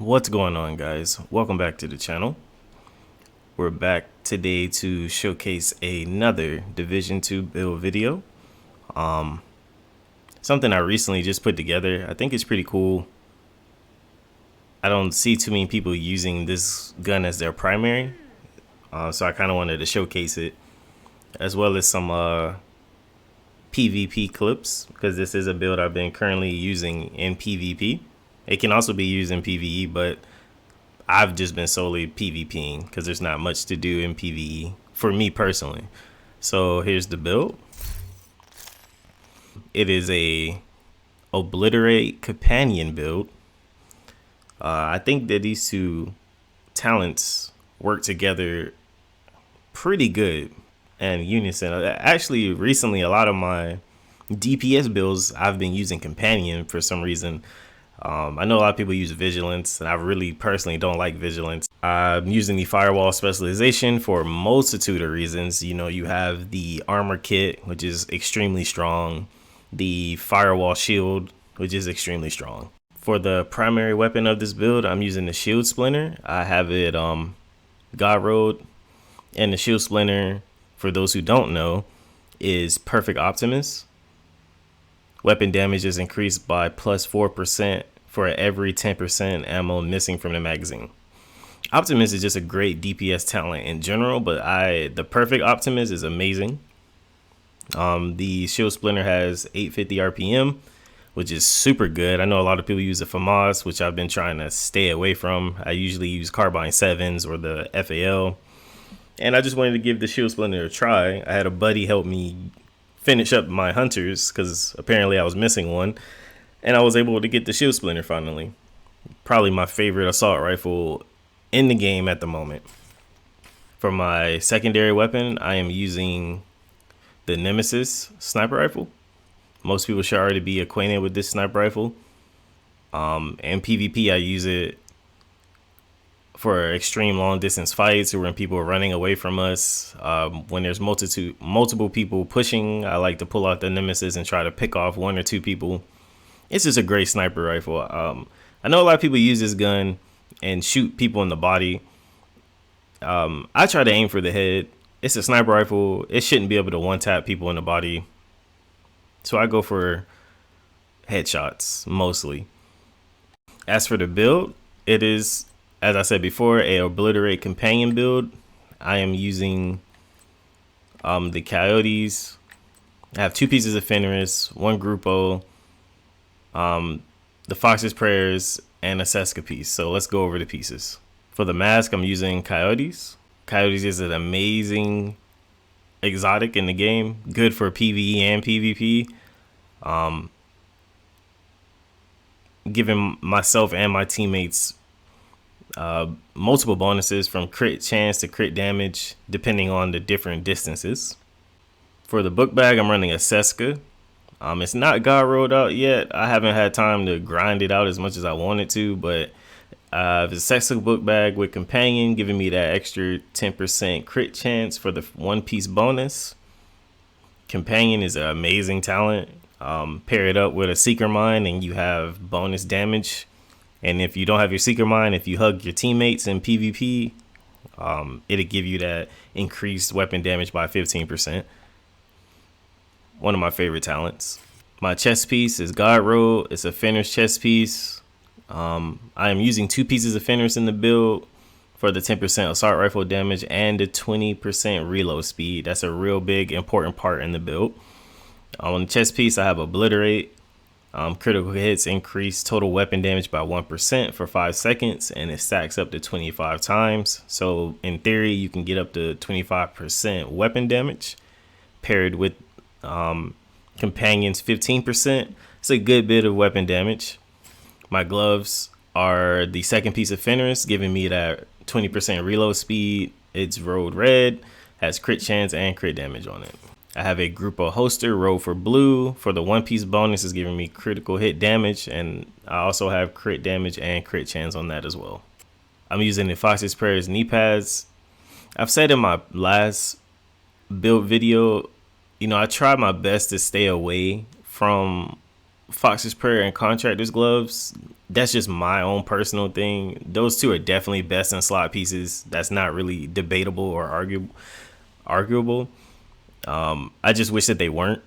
What's going on, guys? Welcome back to the channel. We're back today to showcase another Division 2 build video. Something I recently just put together. I think it's pretty cool. I don't see too many people using this gun as their primary, so I kind of wanted to showcase it, as well as some PvP clips, because this is a build I've been currently using in PvP. It can also be used in PvE, but I've just been solely PvPing because there's not much to do in PvE for me personally. So here's the build. It is a Obliterate companion build. I think that these two talents work together pretty good and unison. Actually, recently a lot of my DPS builds I've been using companion for some reason. I know a lot of people use vigilance, and I really personally don't like vigilance. I'm using the firewall specialization for a multitude of reasons. You know, you have the armor kit, which is extremely strong, the firewall shield, which is extremely strong. For the primary weapon of this build, I'm using the shield splinter. I have it God rolled, and the shield splinter, for those who don't know, is perfect Optimus. Weapon damage is increased by plus 4% for every 10% ammo missing from the magazine. Optimus is just a great DPS talent in general, but the perfect Optimus is amazing. The shield splinter has 850 RPM, which is super good. I know a lot of people use the FAMAS, which I've been trying to stay away from. I usually use Carbine 7s or the FAL, and I just wanted to give the shield splinter a try. I had a buddy help me finish up my hunters because apparently I was missing one, and I was able to get the shield splinter finally. Probably my favorite assault rifle in the game at the moment. For my secondary weapon, I am using the Nemesis sniper rifle. Most people should already be acquainted with this sniper rifle. In PvP, I use it for extreme long distance fights or when people are running away from us. When there's multiple people pushing, I like to pull out the Nemesis and try to pick off one or two people. It's just a great sniper rifle. I know a lot of people use this gun and shoot people in the body. I try to aim for the head. It's a sniper rifle. It shouldn't be able to one-tap people in the body. So I go for headshots mostly. As for the build, it is, as I said before, a Obliterate companion build. I am using the Coyotes. I have 2 pieces of Fenris, 1 Grupo, the Fox's Prayers, and a Seska piece. So let's go over the pieces. For the mask, I'm using Coyotes. Coyotes is an amazing exotic in the game, good for PvE and PvP. Giving myself and my teammates multiple bonuses from crit chance to crit damage depending on the different distances. For the book bag, I'm running a Seska. It's not God rolled out yet. I haven't had time to grind it out as much as I wanted to, but the Seska book bag with companion giving me that extra 10% crit chance for the 1-piece bonus. Companion is an amazing talent. Pair it up with a Seeker Mine and you have bonus damage. And if you don't have your Seeker Mine, if you hug your teammates in PvP, it'll give you that increased weapon damage by 15%. One of my favorite talents. My chest piece is God Roll. It's a Fenris chest piece. I am using 2 pieces of Fenris in the build for the 10% assault rifle damage and the 20% reload speed. That's a real big important part in the build. On the chest piece, I have Obliterate. Critical hits increase total weapon damage by 1% for 5 seconds, and it stacks up to 25 times. So in theory, you can get up to 25% weapon damage paired with Companion's 15%. It's a good bit of weapon damage. My gloves are the 2nd piece of Fenris, giving me that 20% reload speed. It's rolled red, has crit chance and crit damage on it. I have a Grupo holster rolled for blue. For the 1-piece bonus is giving me critical hit damage, and I also have crit damage and crit chance on that as well. I'm using the Fox's Prayers knee pads. I've said in my last build video, you know, I try my best to stay away from Fox's Prayer and Contractor's Gloves, that's just my own personal thing. Those two are definitely best in slot pieces. That's not really debatable or arguable. I just wish that they weren't.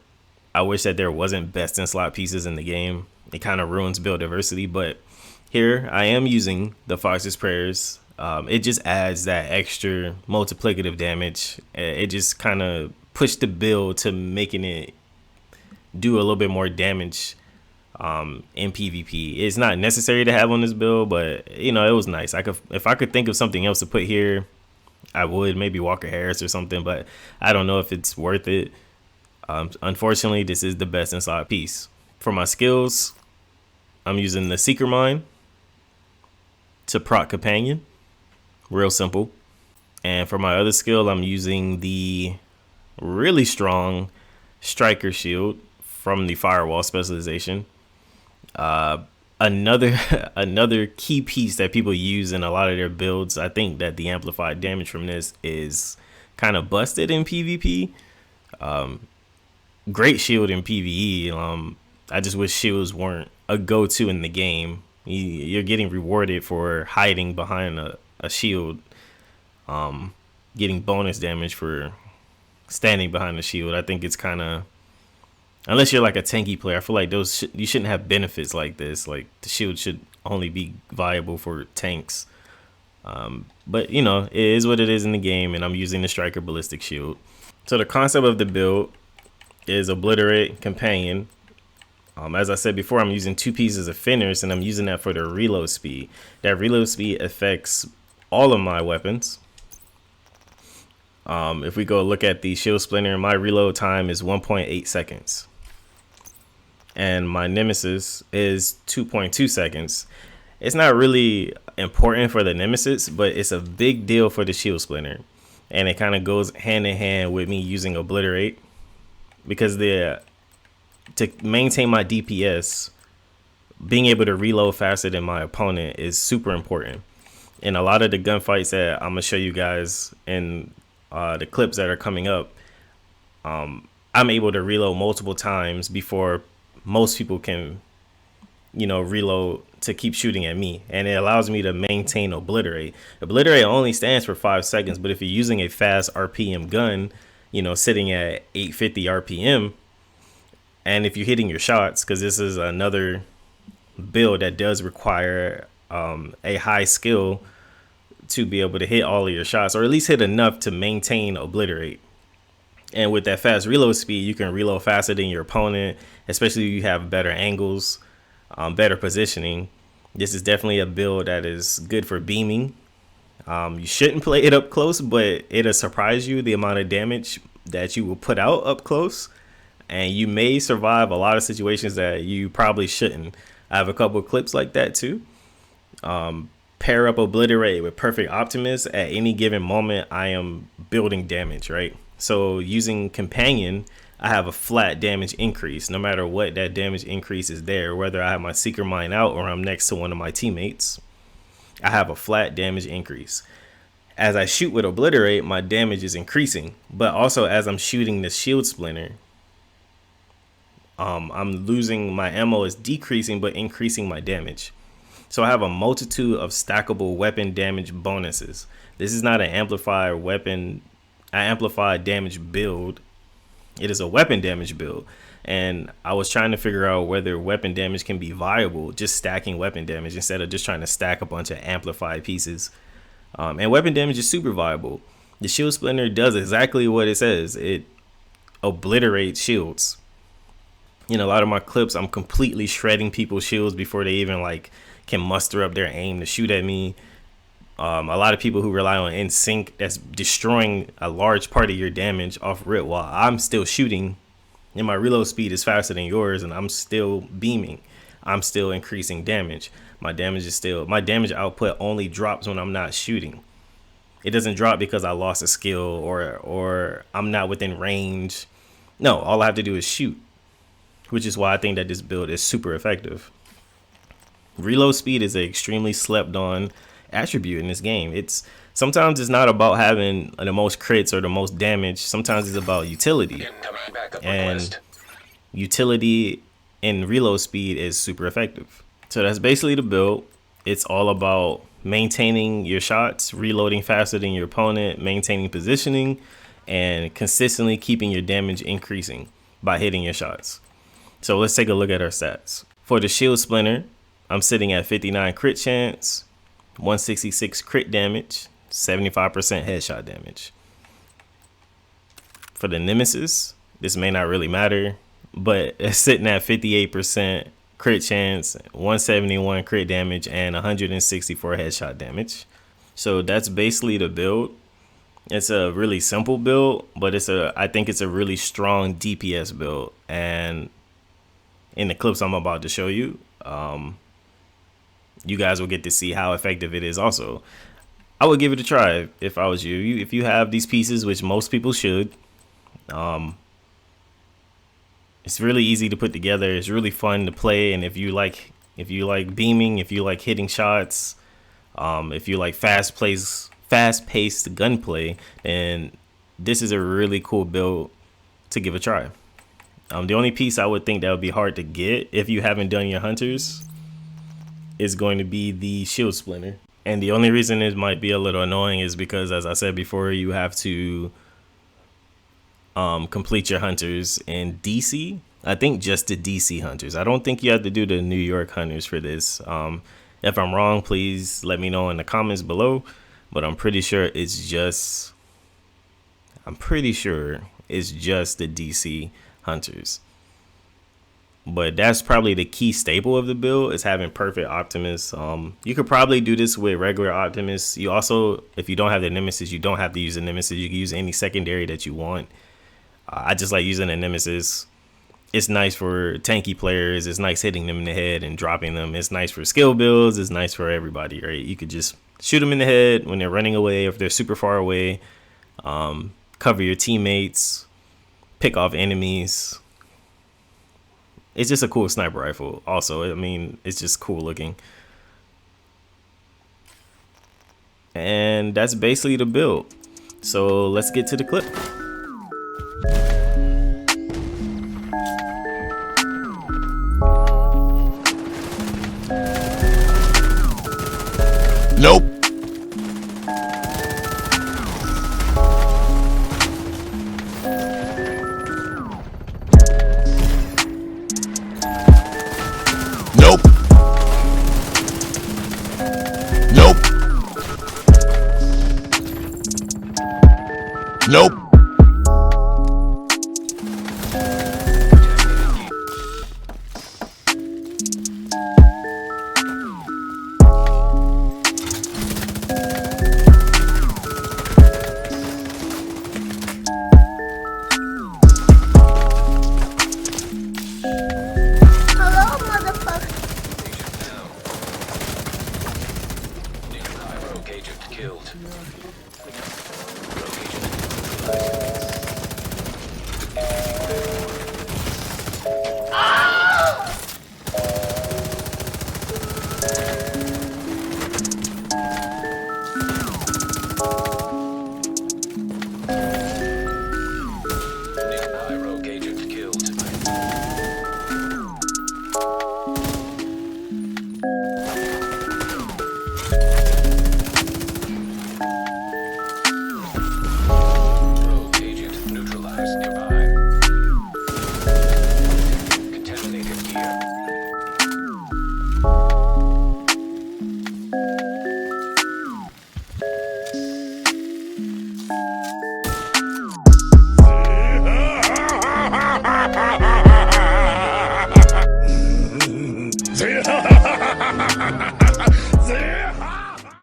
I wish that there wasn't best in slot pieces in the game. It kind of ruins build diversity, but here I am using the Fox's Prayers. It just adds that extra multiplicative damage. It just kind of pushed the build to making it do a little bit more damage in PvP. It's not necessary to have on this build, but you know, it was nice. If I could think of something else to put here, I would, maybe Walker Harris or something, but I don't know if it's worth it. Unfortunately, this is the best in slot piece. For my skills, I'm using the Seeker Mine to proc Companion. Real simple. And for my other skill, I'm using the really strong Striker Shield from the Firewall specialization. Another key piece that people use in a lot of their builds, I think that the amplified damage from this is kind of busted in PvP. Great shield in PvE. I just wish shields weren't a go-to in the game. You're getting rewarded for hiding behind a shield, getting bonus damage for standing behind the shield. I think it's kind of, unless you're like a tanky player, I feel like you shouldn't have benefits like this. Like the shield should only be viable for tanks. But you know, it is what it is in the game, and I'm using the Striker Ballistic Shield. So the concept of the build is Obliterate Companion. As I said before, I'm using 2 pieces of Fenners, and I'm using that for the reload speed. That reload speed affects all of my weapons. If we go look at the Shield Splinter, my reload time is 1.8 seconds. And my Nemesis is 2.2 seconds. It's not really important for the Nemesis, but it's a big deal for the Shield Splinter. And it kind of goes hand in hand with me using Obliterate, because to maintain my DPS, being able to reload faster than my opponent is super important. In a lot of the gunfights that I'm gonna show you guys in the clips that are coming up, I'm able to reload multiple times before most people can, you know, reload to keep shooting at me, and it allows me to maintain Obliterate. Obliterate only stands for 5 seconds, but if you're using a fast RPM gun, you know, sitting at 850 RPM, and if you're hitting your shots, because this is another build that does require a high skill to be able to hit all of your shots, or at least hit enough to maintain Obliterate. And with that fast reload speed, you can reload faster than your opponent, especially if you have better angles, better positioning. This is definitely a build that is good for beaming. You shouldn't play it up close, but it'll surprise you the amount of damage that you will put out up close, and you may survive a lot of situations that you probably shouldn't. I have a couple of clips like that too. Pair up Obliterate with Perfect Optimist. At any given moment, I am building damage, right? So using Companion, I have a flat damage increase no matter what that damage increase is there, whether I have my Seeker Mine out or I'm next to one of my teammates. I have a flat damage increase. As I shoot with Obliterate, my damage is increasing, but also as I'm shooting the Shield Splinter, I'm losing, my ammo is decreasing but increasing my damage. So I have a multitude of stackable weapon damage bonuses. This is not an amplified damage build. It is a weapon damage build. And I was trying to figure out whether weapon damage can be viable, just stacking weapon damage instead of just trying to stack a bunch of amplified pieces. And weapon damage is super viable. The Shield Splinter does exactly what it says. It obliterates shields. In a lot of my clips, I'm completely shredding people's shields before they even can muster up their aim to shoot at me. A lot of people who rely on in-sync, that's destroying a large part of your damage off rip while I'm still shooting, and my reload speed is faster than yours, and I'm still beaming. I'm still increasing damage. My damage output only drops when I'm not shooting. It doesn't drop because I lost a skill or I'm not within range. No, all I have to do is shoot, which is why I think that this build is super effective. Reload speed is an extremely slept on attribute in this game. Sometimes it's not about having the most crits or the most damage. Sometimes it's about utility. And utility and reload speed is super effective. So that's basically the build. It's all about maintaining your shots, reloading faster than your opponent, maintaining positioning, and consistently keeping your damage increasing by hitting your shots. So let's take a look at our stats. For the shield splinter, I'm sitting at 59 crit chance, 166 crit damage, 75% headshot damage. For the nemesis, this may not really matter, but it's sitting at 58% crit chance, 171 crit damage, and 164 headshot damage. So that's basically the build. It's a really simple build, but I think it's a really strong DPS build. And in the clips I'm about to show you, you guys will get to see how effective it is also. I would give it a try if I was you. If you have these pieces, which most people should, it's really easy to put together. It's really fun to play, and if you like beaming, if you like hitting shots, if you like fast-paced gunplay, then this is a really cool build to give a try. The only piece I would think that would be hard to get if you haven't done your hunters is going to be the shield splinter. And the only reason it might be a little annoying is because, as I said before, you have to complete your hunters in DC. I think just the DC hunters. I don't think you have to do the New York hunters for this. If I'm wrong, please let me know in the comments below. But I'm pretty sure it's just the DC hunters. But that's probably the key staple of the build, is having perfect Optimus. You could probably do this with regular Optimus. You also, if you don't have the Nemesis, you don't have to use the Nemesis. You can use any secondary that you want. I just like using the Nemesis. It's nice for tanky players. It's nice hitting them in the head and dropping them. It's nice for skill builds. It's nice for everybody, right? You could just shoot them in the head when they're running away, if they're super far away. Cover your teammates. Pick off enemies. It's just a cool sniper rifle. Also, I mean, it's just cool looking. And that's basically the build. So let's get to the clip.